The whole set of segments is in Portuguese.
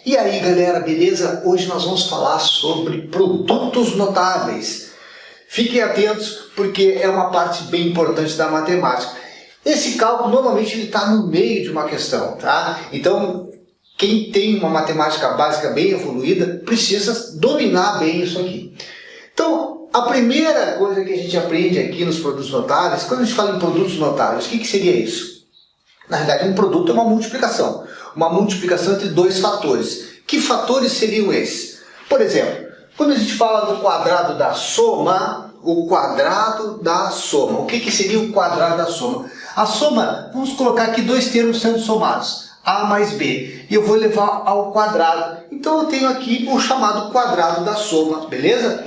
E aí, galera, beleza? Hoje nós vamos falar sobre produtos notáveis. Fiquem atentos porque é uma parte bem importante da matemática. Esse cálculo normalmente está no meio de uma questão, tá? Então, quem tem uma matemática básica bem evoluída precisa dominar bem isso aqui. Então, a primeira coisa que a gente aprende aqui nos produtos notáveis, quando a gente fala em produtos notáveis, o que seria isso? Na verdade, um produto é uma multiplicação entre dois fatores. Que fatores seriam esses? Por exemplo, quando a gente fala do quadrado da soma, o quadrado da soma. O que seria o quadrado da soma? A soma, vamos colocar aqui dois termos sendo somados, A mais B, e eu vou levar ao quadrado. Então eu tenho aqui o chamado quadrado da soma, beleza?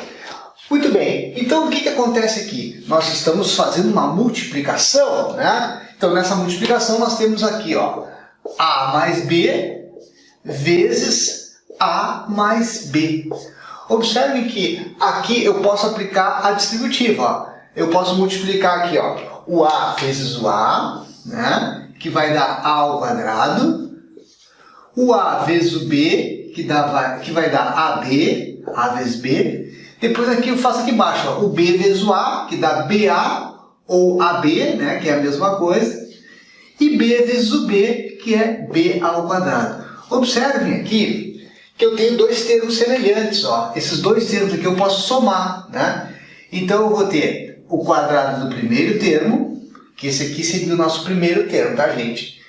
Muito bem, então o que acontece aqui? Nós estamos fazendo uma multiplicação, né? Então nessa multiplicação nós temos aqui, ó, A mais B vezes A mais B. Observem que aqui eu posso aplicar a distributiva, ó. Eu posso multiplicar aqui, ó, o A vezes o A, né? Que vai dar A ao quadrado. O A vezes o B, que vai dar AB, A vezes B. Depois aqui eu faço aqui embaixo, ó, o B vezes o A, que dá BA, ou AB, né, que é a mesma coisa. E B vezes o B, que é B ao quadrado. Observem aqui que eu tenho dois termos semelhantes, ó. Esses dois termos aqui eu posso somar, né? Então eu vou ter o quadrado do primeiro termo, que esse aqui seria o nosso primeiro termo, tá, gente?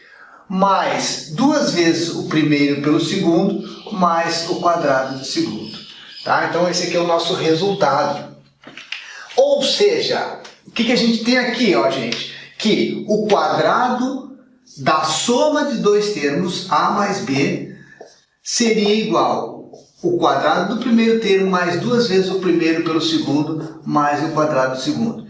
Mais duas vezes o primeiro pelo segundo, mais o quadrado do segundo. Tá? Então esse aqui é o nosso resultado. Ou seja, o que a gente tem aqui, ó, gente? Que o quadrado da soma de dois termos, A mais B, seria igual o quadrado do primeiro termo mais duas vezes o primeiro pelo segundo, mais o quadrado do segundo.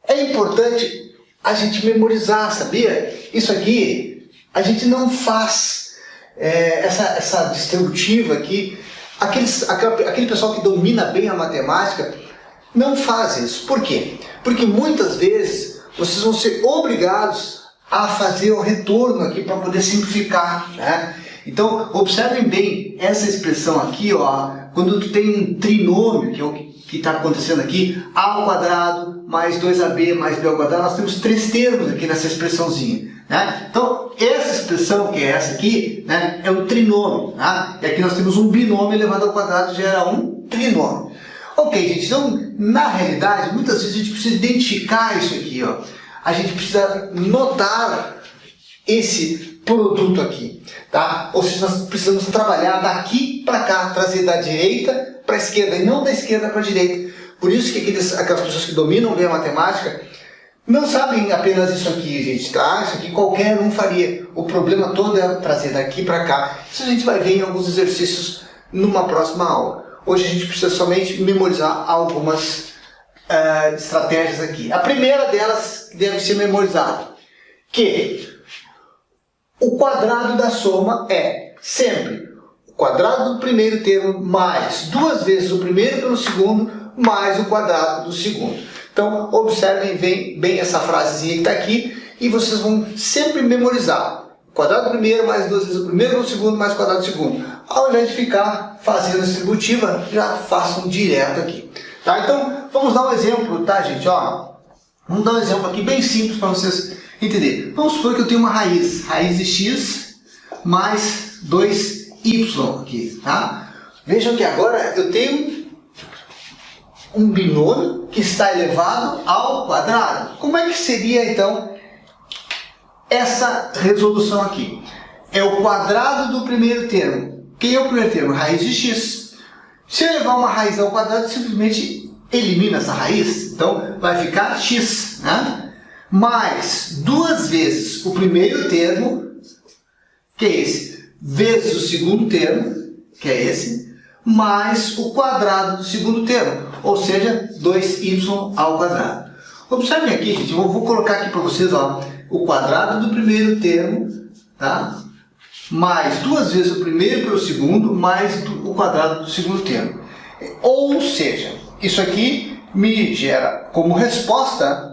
É importante a gente memorizar, sabia? Isso aqui, a gente não faz essa distributiva aqui. Aquele pessoal que domina bem a matemática não faz isso. Por quê? Porque muitas vezes vocês vão ser obrigados a fazer o retorno aqui para poder simplificar, né? Então, observem bem essa expressão aqui, ó, quando tu tem um trinômio, que é o que está acontecendo aqui, A ao quadrado mais 2AB mais B ao quadrado, nós temos três termos aqui nessa expressãozinha, né? Então, essa expressão, que é essa aqui, né, é um trinômio, né? E aqui nós temos um binômio elevado ao quadrado, gera um trinômio. Ok, gente, então, na realidade, muitas vezes a gente precisa identificar isso aqui, ó. A gente precisa notar esse produto aqui, tá? Ou seja, nós precisamos trabalhar daqui para cá, trazer da direita para a esquerda e não da esquerda para a direita. Por isso que aquelas pessoas que dominam bem a matemática não sabem apenas isso aqui, gente, tá? Isso aqui qualquer um faria. O problema todo é trazer daqui para cá. Isso a gente vai ver em alguns exercícios numa próxima aula. Hoje a gente precisa somente memorizar algumas estratégias aqui. A primeira delas deve ser memorizada, que o quadrado da soma é sempre o quadrado do primeiro termo mais duas vezes o primeiro pelo segundo mais o quadrado do segundo. Então, observem bem essa frasezinha que está aqui e vocês vão sempre memorizar. O quadrado do primeiro mais duas vezes o primeiro pelo segundo mais o quadrado do segundo. Ao invés de ficar fazendo a distributiva, já façam direto aqui. Tá? Então, vamos dar um exemplo, tá, gente? Ó, vamos dar um exemplo aqui bem simples para vocês entenderem. Vamos supor que eu tenho uma raiz de x mais 2y aqui, tá? Vejam que agora eu tenho um binômio que está elevado ao quadrado. Como é que seria, então, essa resolução aqui? É o quadrado do primeiro termo. Quem é o primeiro termo? Raiz de x. Se eu levar uma raiz ao quadrado, simplesmente elimina essa raiz. Então, vai ficar x, né? Mais duas vezes o primeiro termo, que é esse, vezes o segundo termo, que é esse, mais o quadrado do segundo termo, ou seja, 2y ao quadrado. Observem aqui, gente, eu vou colocar aqui para vocês, ó, o quadrado do primeiro termo, tá? Mais duas vezes o primeiro pelo segundo, mais o quadrado do segundo termo. Ou seja, isso aqui me gera como resposta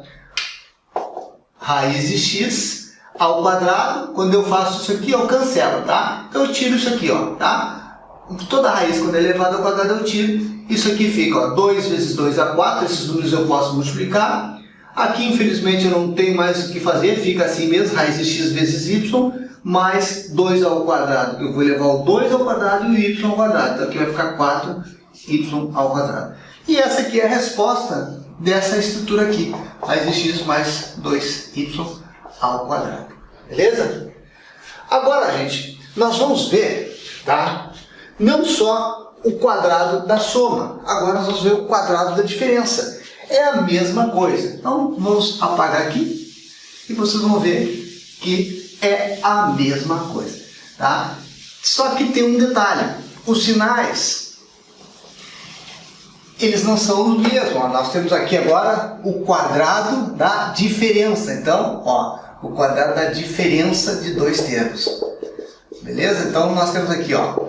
raiz de x ao quadrado. Quando eu faço isso aqui, eu cancelo, tá? Então eu tiro isso aqui, ó, tá? Toda raiz, quando é elevada ao quadrado, eu tiro. Isso aqui fica, ó, 2 vezes 2 dá 4. Esses números eu posso multiplicar. Aqui, infelizmente, eu não tenho mais o que fazer. Fica assim mesmo, raiz de x vezes y, mais 2 ao quadrado. Eu vou levar o 2 ao quadrado e o y ao quadrado. Então aqui vai ficar 4y ao quadrado. E essa aqui é a resposta dessa estrutura aqui. Raiz de x mais 2y ao quadrado. Beleza? Agora, gente, nós vamos ver, tá? Não só o quadrado da soma. Agora nós vamos ver o quadrado da diferença. É a mesma coisa. Então, vamos apagar aqui e vocês vão ver que é a mesma coisa, tá? Só que tem um detalhe. Os sinais, eles não são os mesmos. Ó, nós temos aqui agora o quadrado da diferença. Então, ó, o quadrado da diferença de dois termos. Beleza? Então, nós temos aqui, ó,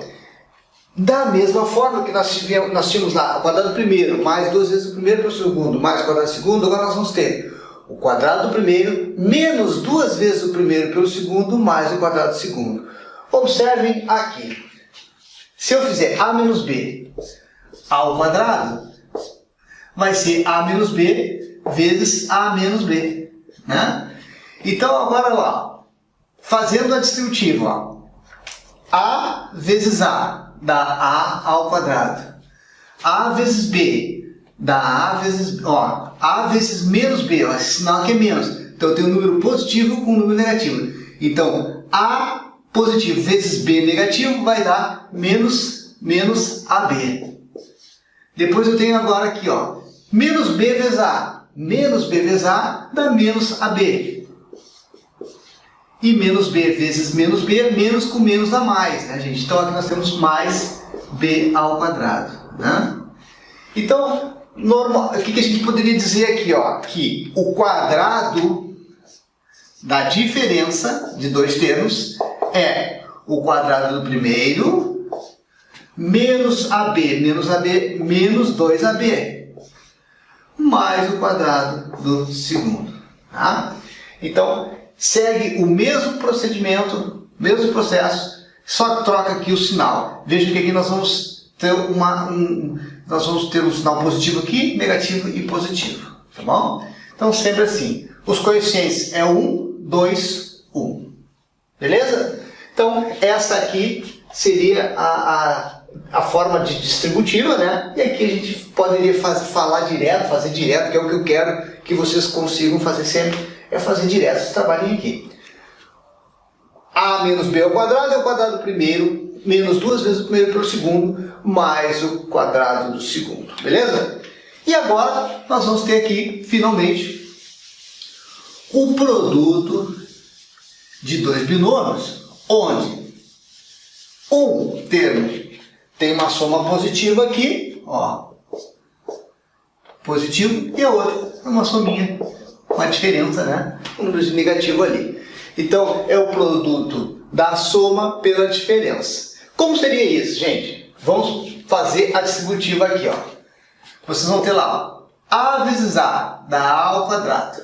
da mesma forma que nós tínhamos lá o quadrado do primeiro, mais 2 vezes o primeiro pelo segundo, mais o quadrado do segundo, agora nós vamos ter o quadrado do primeiro, menos 2 vezes o primeiro pelo segundo, mais o quadrado do segundo. Observem aqui. Se eu fizer a menos b ao quadrado, vai ser a menos b vezes a menos b, né? Então agora lá, fazendo a distributiva, ó, a vezes a dá a ao quadrado, a vezes b dá a vezes, ó, a vezes menos b, ó, esse sinal aqui é menos, então eu tenho um número positivo com um número negativo. Então a positivo vezes b negativo vai dar menos ab. Depois eu tenho agora aqui, ó, menos b vezes a dá menos ab. E menos b vezes menos b, menos com menos dá mais, né, gente? Então aqui nós temos mais b ao quadrado, né? Então, normal, o que a gente poderia dizer aqui, ó? Que o quadrado da diferença de dois termos é o quadrado do primeiro menos ab, menos 2ab, mais o quadrado do segundo, tá? Então, segue o mesmo procedimento, mesmo processo, só troca aqui o sinal. Veja que aqui nós vamos ter um sinal positivo aqui, negativo e positivo, tá bom? Então sempre assim. Os coeficientes é 1, 2, 1. Beleza? Então essa aqui seria a forma de distributiva, né? E aqui a gente poderia fazer direto, que é o que eu quero que vocês consigam fazer sempre. É fazer direto esse trabalhinho aqui. A menos b ao quadrado é o quadrado do primeiro, menos 2 vezes o primeiro pelo segundo, mais o quadrado do segundo. Beleza? E agora nós vamos ter aqui, finalmente, o produto de dois binômios, onde um termo tem uma soma positiva aqui, ó, positivo, e a outra é uma sominha, uma diferença, né? Um número negativo ali. Então, é o produto da soma pela diferença. Como seria isso, gente? Vamos fazer a distributiva aqui, ó. Vocês vão ter lá, ó, a vezes a dá a ao quadrado.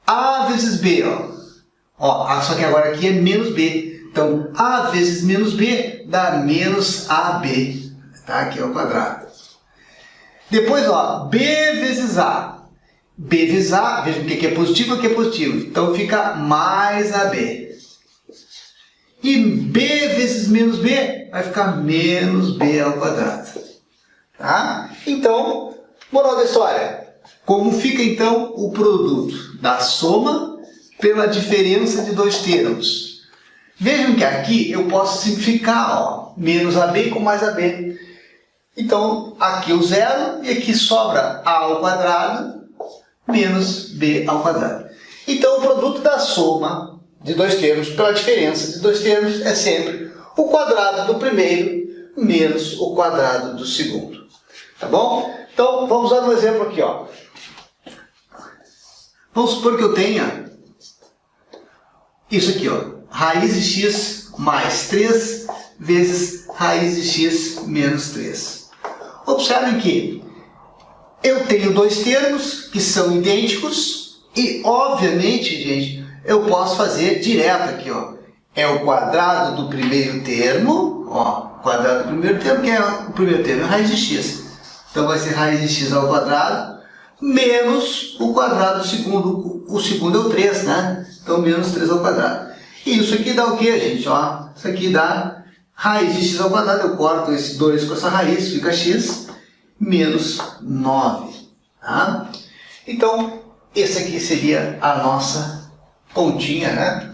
A vezes b, ó, só que agora aqui é menos b. Então, a vezes menos b dá menos ab. Tá? Aqui é o quadrado. Depois, ó, b vezes a. B vezes a, veja o que é positivo e o que é positivo. Então fica mais AB. E B vezes menos B vai ficar menos B ao quadrado. Tá? Então, moral da história. Como fica então o produto da soma pela diferença de dois termos? Vejam que aqui eu posso simplificar, ó, menos AB com mais AB. Então, aqui o zero e aqui sobra A ao quadrado menos b ao quadrado. Então, o produto da soma de dois termos pela diferença de dois termos é sempre o quadrado do primeiro menos o quadrado do segundo. Tá bom? Então, vamos usar um exemplo aqui, ó. Vamos supor que eu tenha isso aqui, ó. Raiz de x mais 3 vezes raiz de x menos 3. Observem que eu tenho dois termos que são idênticos e, obviamente, gente, eu posso fazer direto aqui, ó. É o quadrado do primeiro termo, ó, quadrado do primeiro termo, que é o primeiro termo, é raiz de x. Então vai ser raiz de x ao quadrado, menos o quadrado do segundo, o segundo é o 3, né? Então menos 3 ao quadrado. E isso aqui dá o que, gente? Ó, isso aqui dá raiz de x ao quadrado, eu corto esse 2 com essa raiz, fica x, menos 9. Tá? Então, esse aqui seria a nossa continha, né?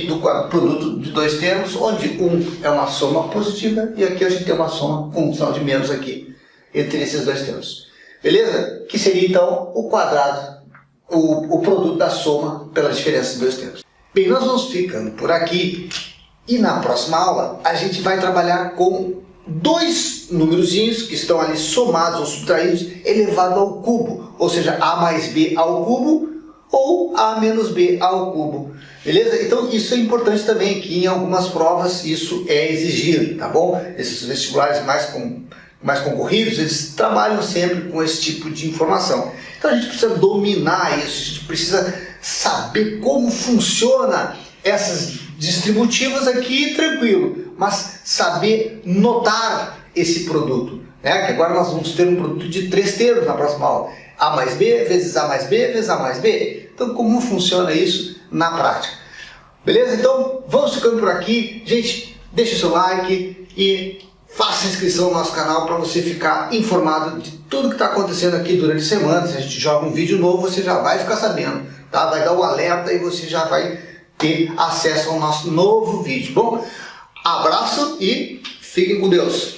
Do produto de dois termos, onde um é uma soma positiva e aqui a gente tem uma soma com um sinal de menos aqui, entre esses dois termos. Beleza? Que seria então o quadrado, o produto da soma pela diferença de dois termos. Bem, nós vamos ficando por aqui e na próxima aula a gente vai trabalhar com dois númerozinhos que estão ali somados ou subtraídos elevado ao cubo, ou seja, a mais b ao cubo ou a menos b ao cubo. Beleza? Então isso é importante também, que em algumas provas isso é exigido, tá bom? Esses vestibulares mais concorridos, eles trabalham sempre com esse tipo de informação. Então a gente precisa dominar isso, a gente precisa saber como funciona essas distributivas aqui, tranquilo, mas saber notar esse produto, né? Que agora nós vamos ter um produto de 3 termos na próxima aula. A mais B vezes A mais B vezes A mais B. Então como funciona isso na prática? Beleza? Então vamos ficando por aqui. Gente, deixa o seu like e faça inscrição no nosso canal para você ficar informado de tudo que está acontecendo aqui durante a semana. Se a gente joga um vídeo novo, você já vai ficar sabendo, tá? Vai dar o alerta e você já vai ter acesso ao nosso novo vídeo. Bom, abraço e fiquem com Deus.